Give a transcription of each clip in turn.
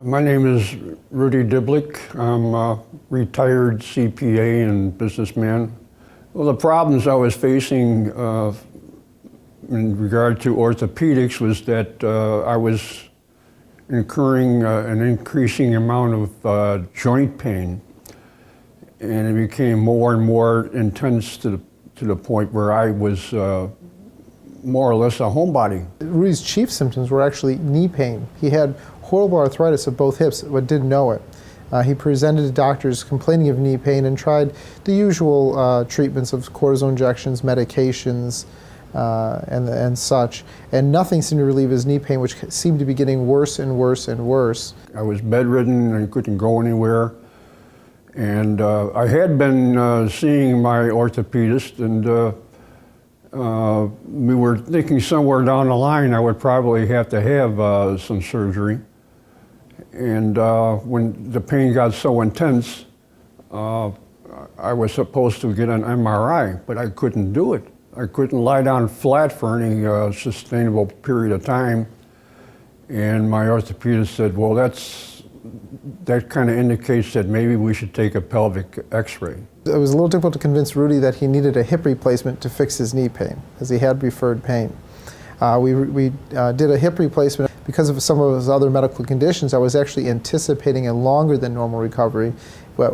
My name is Rudolph Diblik. I'm a retired CPA and businessman. Well, the problems I was facing in regard to orthopedics was that I was incurring an increasing amount of joint pain, and it became more and more intense to the point where I was more or less a homebody. Rudy's chief symptoms were actually knee pain. He had horrible arthritis of both hips, but didn't know it. He presented to doctors complaining of knee pain and tried the usual treatments of cortisone injections, medications, and such, and nothing seemed to relieve his knee pain, which seemed to be getting worse and worse and worse. I was bedridden and couldn't go anywhere, and I had been seeing my orthopedist, and we were thinking somewhere down the line I would probably have to have some surgery. And when the pain got so intense, I was supposed to get an MRI, but I couldn't do it. I couldn't lie down flat for any sustainable period of time. And my orthopedist said, well, that kind of indicates that maybe we should take a pelvic x-ray. It was a little difficult to convince Rudy that he needed a hip replacement to fix his knee pain, as he had referred pain. We did a hip replacement. Because of some of his other medical conditions, I was actually anticipating a longer than normal recovery, but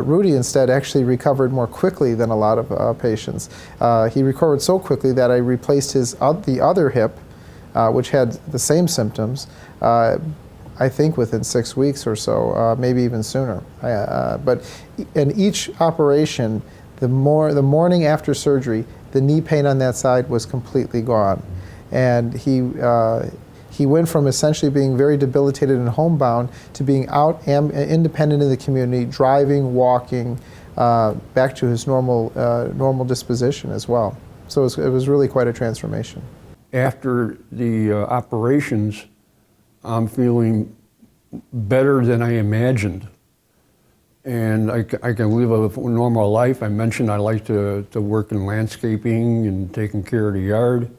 Rudy instead actually recovered more quickly than a lot of patients. He recovered so quickly that I replaced the other hip, which had the same symptoms, I think within 6 weeks or so, maybe even sooner. But in each operation, the morning after surgery, the knee pain on that side was completely gone. And he went from essentially being very debilitated and homebound to being out independent in the community, driving, walking, back to his normal disposition as well. So it was really quite a transformation. After the operations, I'm feeling better than I imagined. And I can live a normal life. I mentioned I like to work in landscaping and taking care of the yard.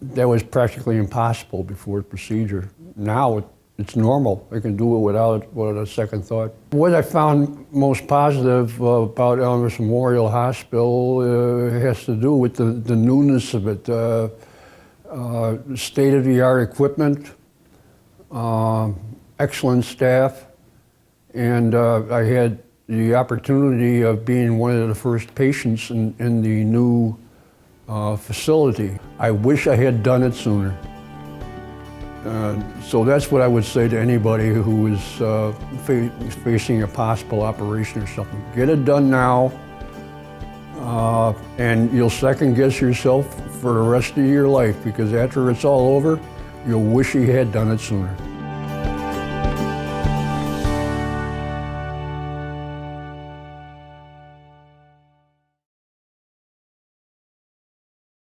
That was practically impossible before the procedure. Now it's normal. I can do it without a second thought. What I found most positive about Elmhurst Memorial Hospital has to do with the newness of it. State-of-the-art equipment, excellent staff, and I had the opportunity of being one of the first patients in the new facility. I wish I had done it sooner. So that's what I would say to anybody who is facing a possible operation or something. Get it done now, and you'll second guess yourself for the rest of your life, because after it's all over, you'll wish you had done it sooner.